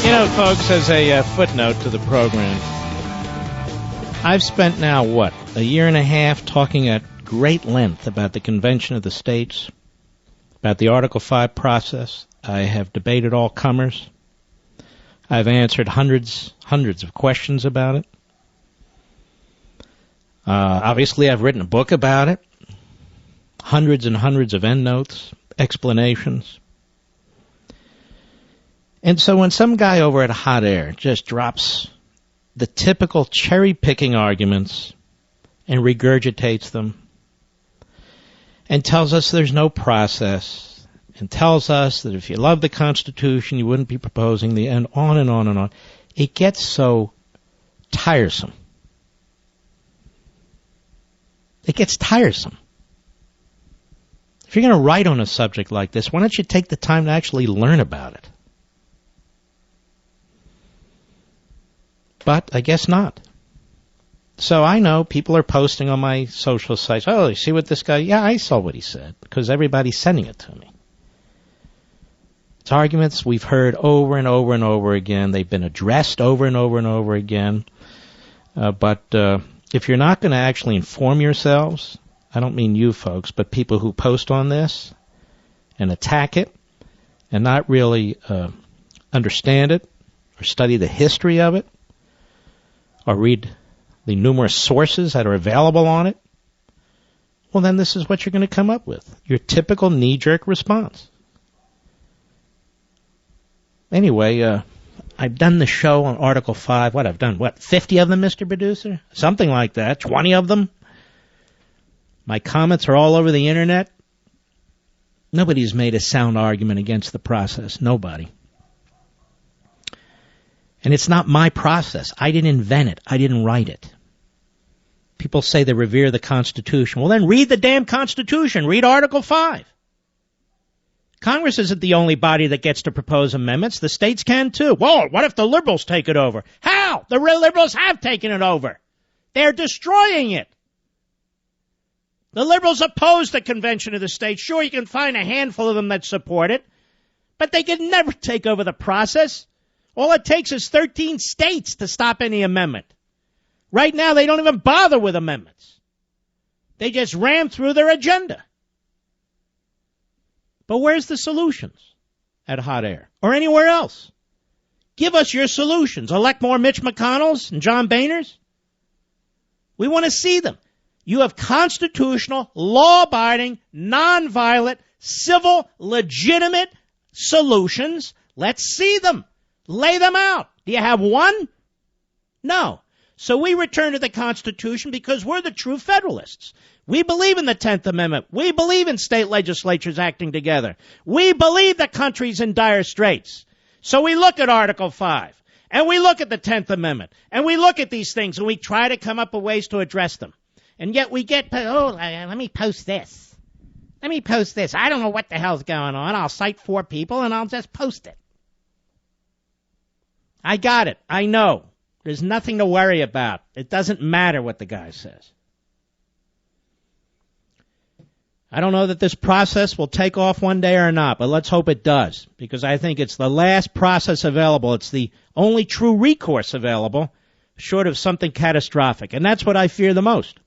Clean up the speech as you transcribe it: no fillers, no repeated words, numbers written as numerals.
You know, folks, as a footnote to the program, I've spent now, a year and a half talking at great length about the Convention of the States, about the Article 5 process. I have debated all comers. I've answered hundreds of questions about it. Obviously, I've written a book about it. Hundreds and hundreds of endnotes, explanations. And so when some guy over at Hot Air just drops the typical cherry-picking arguments and regurgitates them and tells us there's no process and tells us that if you love the Constitution, you wouldn't be proposing the end, on and on and on, it gets so tiresome. It gets tiresome. If you're going to write on a subject like this, why don't you take the time to actually learn about it? But I guess not. So I know people are posting on my social sites, oh, you see what this guy... Yeah, I saw what he said, because everybody's sending it to me. It's arguments we've heard over and over and over again. They've been addressed over and over and over again. But if you're not going to actually inform yourselves, I don't mean you folks, but people who post on this and attack it and not really understand it or study the history of it, or read the numerous sources that are available on it, well, then this is what you're going to come up with. Your typical knee-jerk response. Anyway, I've done the show on Article 5. I've done 50 of them, Mr. Producer? Something like that. 20 of them. My comments are all over the Internet. Nobody's made a sound argument against the process. Nobody. And it's not my process. I didn't invent it. I didn't write it. People say they revere the Constitution. Well, then read the damn Constitution. Read Article 5. Congress isn't the only body that gets to propose amendments. The states can, too. Whoa, what if the liberals take it over? How? The real liberals have taken it over. They're destroying it. The liberals oppose the Convention of the States. Sure, you can find a handful of them that support it, but they can never take over the process. All it takes is 13 states to stop any amendment. Right now, they don't even bother with amendments. They just ram through their agenda. But where's the solutions at Hot Air or anywhere else? Give us your solutions. Elect more Mitch McConnells and John Boehners. We want to see them. You have constitutional, law-abiding, nonviolent, civil, legitimate solutions. Let's see them. Lay them out. Do you have one? No. So we return to the Constitution because we're the true Federalists. We believe in the 10th Amendment. We believe in state legislatures acting together. We believe the country's in dire straits. So we look at Article 5, and we look at the 10th Amendment, and we look at these things, and we try to come up with ways to address them. And yet we get, let me post this. Let me post this. I don't know what the hell's going on. I'll cite 4 people, and I'll just post it. I got it. I know. There's nothing to worry about. It doesn't matter what the guy says. I don't know that this process will take off one day or not, but let's hope it does, because I think it's the last process available. It's the only true recourse available, short of something catastrophic, and that's what I fear the most.